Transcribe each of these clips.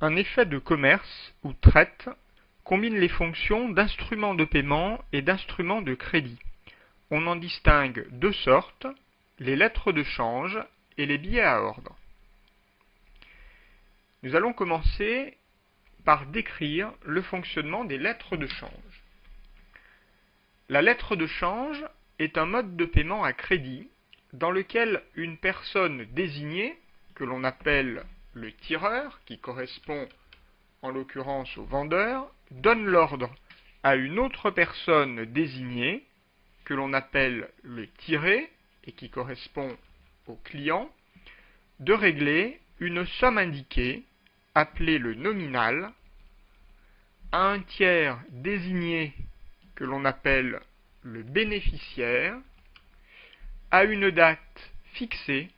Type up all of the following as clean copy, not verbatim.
Un effet de commerce ou traite combine les fonctions d'instrument de paiement et d'instrument de crédit. On en distingue deux sortes, les lettres de change et les billets à ordre. Nous allons commencer par décrire le fonctionnement des lettres de change. La lettre de change est un mode de paiement à crédit dans lequel une personne désignée, que l'on appelle le tireur, qui correspond en l'occurrence au vendeur, donne l'ordre à une autre personne désignée, que l'on appelle le tiré, et qui correspond au client, de régler une somme indiquée, appelée le nominal, à un tiers désigné, que l'on appelle le bénéficiaire, à une date fixée,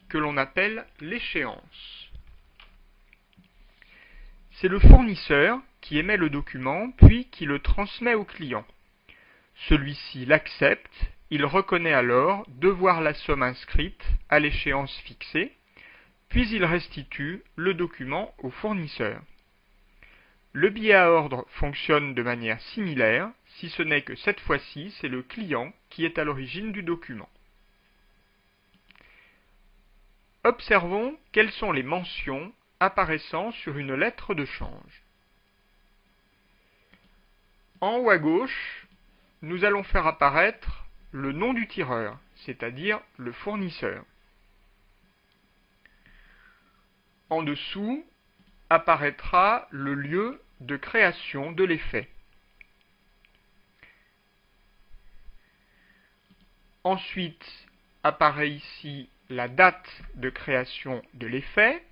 que l'on appelle l'échéance. C'est le fournisseur qui émet le document, puis qui le transmet au client. Celui-ci l'accepte, il reconnaît alors devoir la somme inscrite à l'échéance fixée, puis il restitue le document au fournisseur. Le billet à ordre fonctionne de manière similaire, si ce n'est que cette fois-ci, c'est le client qui est à l'origine du document. Observons quelles sont les mentions apparaissant sur une lettre de change. En haut à gauche, nous allons faire apparaître le nom du tireur, c'est-à-dire le fournisseur. En dessous apparaîtra le lieu de création de l'effet. Ensuite apparaît ici la date de création de l'effet,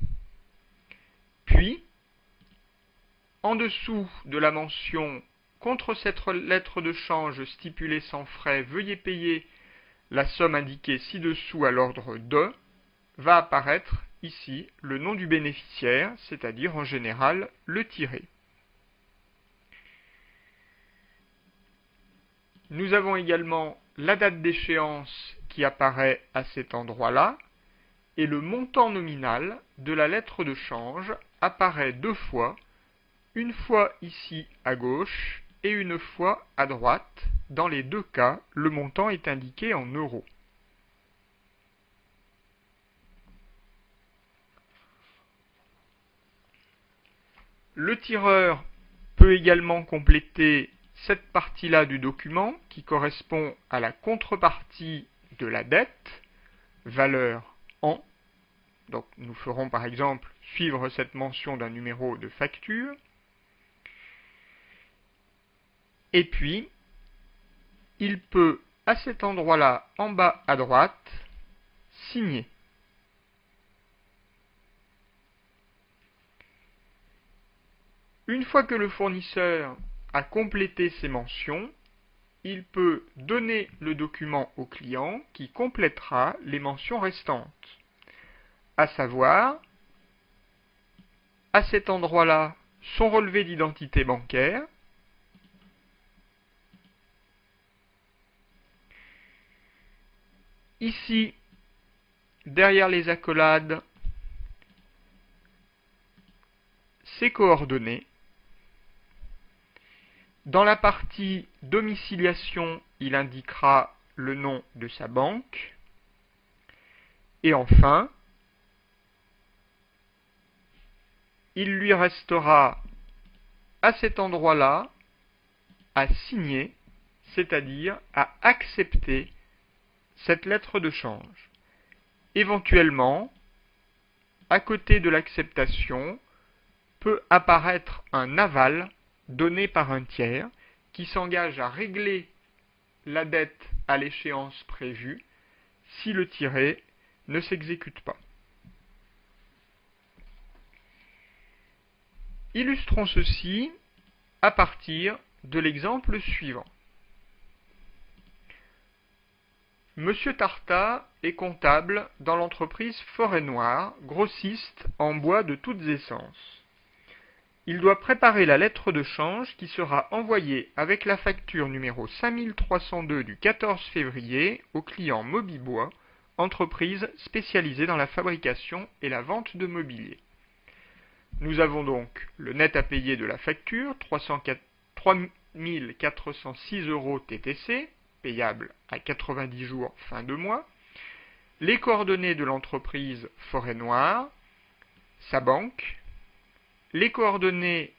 puis en dessous de la mention « Contre cette lettre de change stipulée sans frais, veuillez payer la somme indiquée ci-dessous à l'ordre de » va apparaître ici le nom du bénéficiaire, c'est-à-dire en général le tiré. Nous avons également la date d'échéance qui apparaît à cet endroit-là, et le montant nominal de la lettre de change apparaît deux fois, une fois ici à gauche et une fois à droite. Dans les deux cas, le montant est indiqué en euros. Le tireur peut également compléter cette partie-là du document qui correspond à la contrepartie de la dette, valeur en. Donc nous ferons par exemple suivre cette mention d'un numéro de facture. Et puis, il peut, à cet endroit-là, en bas à droite, signer. Une fois que le fournisseur a complété ses mentions, il peut donner le document au client qui complétera les mentions restantes. À savoir, à cet endroit-là, son relevé d'identité bancaire, ici, derrière les accolades, ses coordonnées. Dans la partie domiciliation, il indiquera le nom de sa banque. Et enfin, il lui restera à cet endroit-là à signer, c'est-à-dire à accepter cette lettre de change. Éventuellement, à côté de l'acceptation, peut apparaître un aval donné par un tiers qui s'engage à régler la dette à l'échéance prévue si le tiré ne s'exécute pas. Illustrons ceci à partir de l'exemple suivant. Monsieur Tartat est comptable dans l'entreprise Forêt-Noire, grossiste en bois de toutes essences. Il doit préparer la lettre de change qui sera envoyée avec la facture numéro 5302 du 14 février au client Mobibois, entreprise spécialisée dans la fabrication et la vente de mobilier. Nous avons donc le net à payer de la facture, 3406 € TTC, payable à 90 jours fin de mois, les coordonnées de l'entreprise Forêt Noire, sa banque, les coordonnées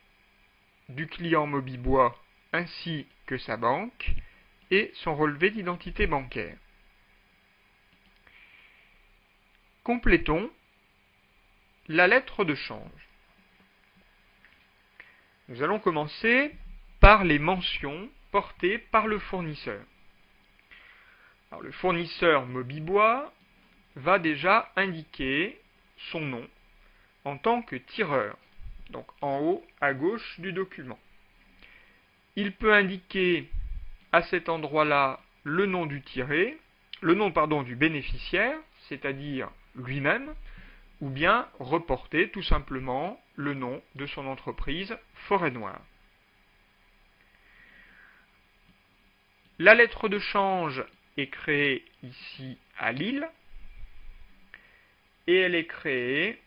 du client Mobibois ainsi que sa banque et son relevé d'identité bancaire. Complétons la lettre de change. Nous allons commencer par les mentions portées par le fournisseur. Alors, le fournisseur Mobibois va déjà indiquer son nom en tant que tireur, donc en haut à gauche du document. Il peut indiquer à cet endroit-là le nom du tiré, du bénéficiaire, c'est-à-dire lui-même, ou bien reporter tout simplement le nom de son entreprise Forêt Noire. La lettre de change est créée ici à Lille et elle est créée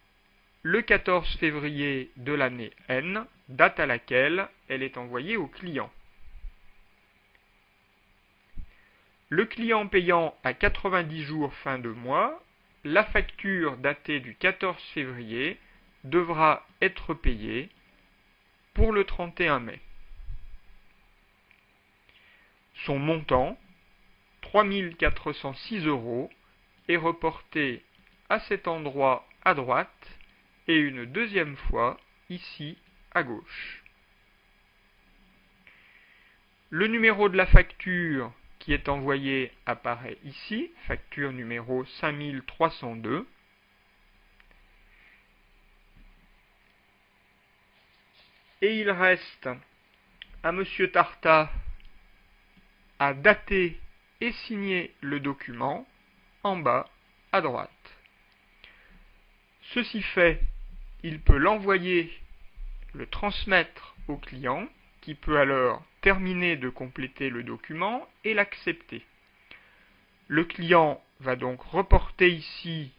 le 14 février de l'année N, date à laquelle elle est envoyée au client. Le client payant à 90 jours fin de mois, la facture datée du 14 février devra être payée pour le 31 mai. Son montant, 3406 €, est reporté à cet endroit à droite et une deuxième fois ici à gauche. Le numéro de la facture qui est envoyée apparaît ici, facture numéro 5302. Et il reste à M. Tartat à dater et signer le document en bas à droite. Ceci fait, il peut l'envoyer, le transmettre au client, qui peut alors terminer de compléter le document et l'accepter. Le client va donc reporter ici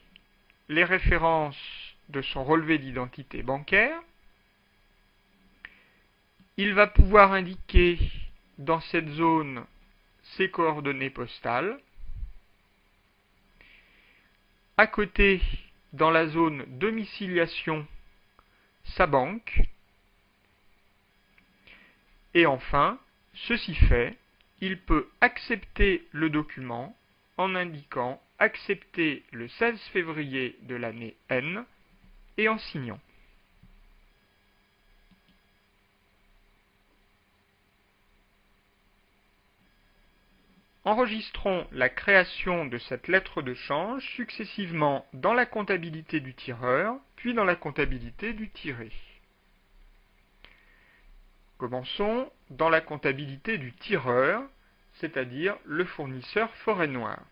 les références de son relevé d'identité bancaire. Il va pouvoir indiquer dans cette zone ses coordonnées postales. À côté, dans la zone domiciliation, sa banque. Et enfin, ceci fait, il peut accepter le document en indiquant « Accepter le 16 février de l'année N » et en signant. Enregistrons la création de cette lettre de change successivement dans la comptabilité du tireur, puis dans la comptabilité du tiré. Commençons dans la comptabilité du tireur, c'est-à-dire le fournisseur Forêt Noire.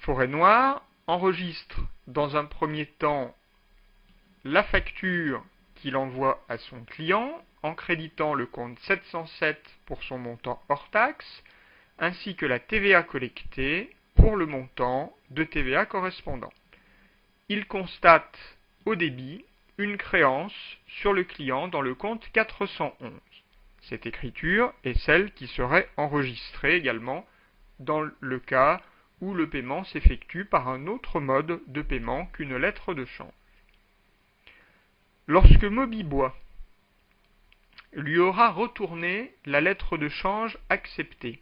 Forêt Noire enregistre dans un premier temps la facture qu'il envoie à son client en créditant le compte 707 pour son montant hors taxe, ainsi que la TVA collectée pour le montant de TVA correspondant. Il constate au débit une créance sur le client dans le compte 411. Cette écriture est celle qui serait enregistrée également dans le cas où le paiement s'effectue par un autre mode de paiement qu'une lettre de change. Lorsque Mobibois lui aura retourné la lettre de change acceptée,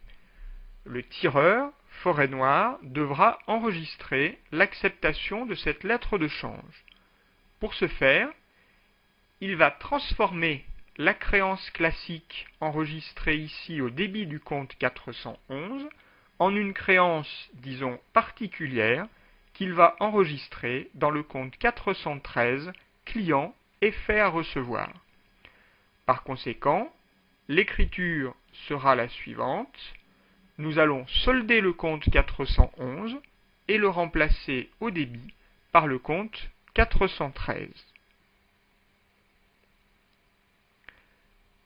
le tireur, Forêt Noire, devra enregistrer l'acceptation de cette lettre de change. Pour ce faire, il va transformer la créance classique enregistrée ici au débit du compte 411 en une créance, disons, particulière qu'il va enregistrer dans le compte 413 client et fait à recevoir. Par conséquent, l'écriture sera la suivante. Nous allons solder le compte 411 et le remplacer au débit par le compte 413.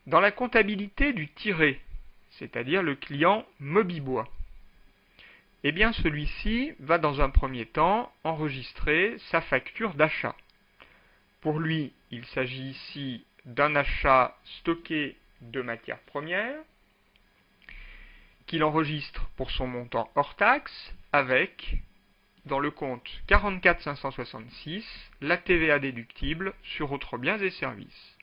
Dans la comptabilité du tiré, c'est-à-dire le client Mobibois, eh bien celui-ci va dans un premier temps enregistrer sa facture d'achat. Pour lui, il s'agit ici d'un achat stocké de matières premières qu'il enregistre pour son montant hors taxe avec, dans le compte 44 566, la TVA déductible sur autres biens et services.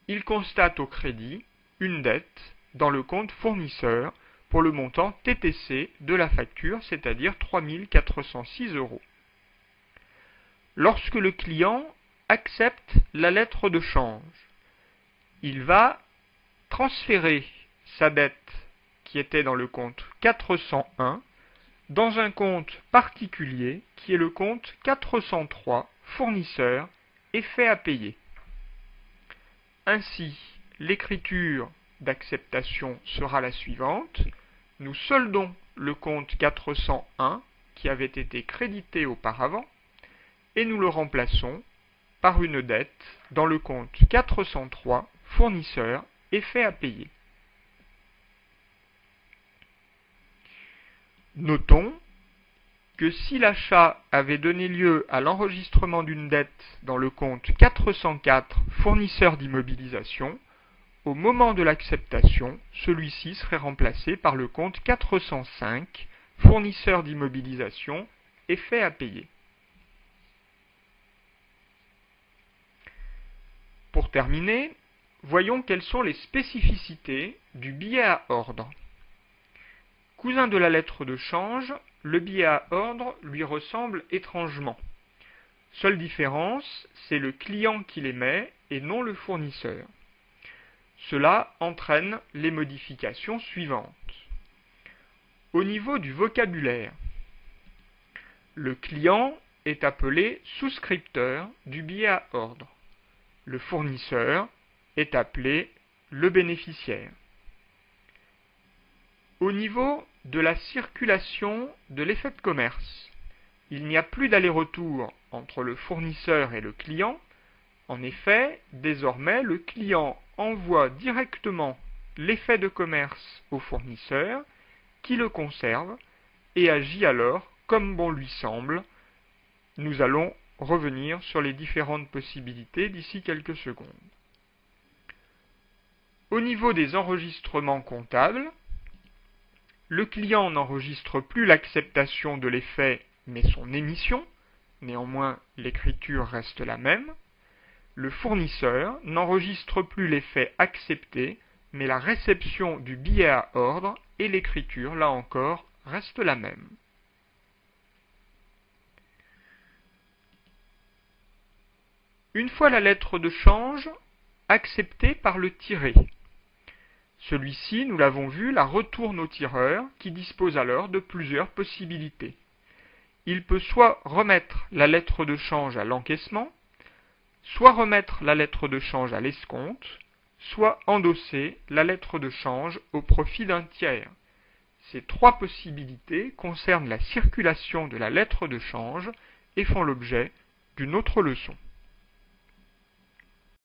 Il constate au crédit une dette dans le compte fournisseur pour le montant TTC de la facture, c'est-à-dire 3 406 €. Lorsque le client accepte la lettre de change, il va transférer sa dette qui était dans le compte 401 dans un compte particulier qui est le compte 403 fournisseur et fait à payer. Ainsi, l'écriture d'acceptation sera la suivante. Nous soldons le compte 401 qui avait été crédité auparavant et nous le remplaçons par une dette dans le compte 403 fournisseur et fait à payer. Notons que si l'achat avait donné lieu à l'enregistrement d'une dette dans le compte 404 fournisseur d'immobilisation, au moment de l'acceptation, celui-ci serait remplacé par le compte 405 fournisseur d'immobilisation et fait à payer. Pour terminer, voyons quelles sont les spécificités du billet à ordre. Cousin de la lettre de change, le billet à ordre lui ressemble étrangement. Seule différence, c'est le client qui l'émet et non le fournisseur. Cela entraîne les modifications suivantes. Au niveau du vocabulaire, le client est appelé souscripteur du billet à ordre. Le fournisseur est appelé le bénéficiaire. Au niveau de la circulation de l'effet de commerce, il n'y a plus d'aller-retour entre le fournisseur et le client. En effet, désormais, le client envoie directement l'effet de commerce au fournisseur qui le conserve et agit alors comme bon lui semble. Nous allons revenir sur les différentes possibilités d'ici quelques secondes. Au niveau des enregistrements comptables, le client n'enregistre plus l'acceptation de l'effet mais son émission, néanmoins l'écriture reste la même. Le fournisseur n'enregistre plus l'effet accepté mais la réception du billet à ordre et l'écriture, là encore, reste la même. Une fois la lettre de change acceptée par le tiré, celui-ci, nous l'avons vu, la retourne au tireur qui dispose alors de plusieurs possibilités. Il peut soit remettre la lettre de change à l'encaissement, soit remettre la lettre de change à l'escompte, soit endosser la lettre de change au profit d'un tiers. Ces trois possibilités concernent la circulation de la lettre de change et font l'objet d'une autre leçon.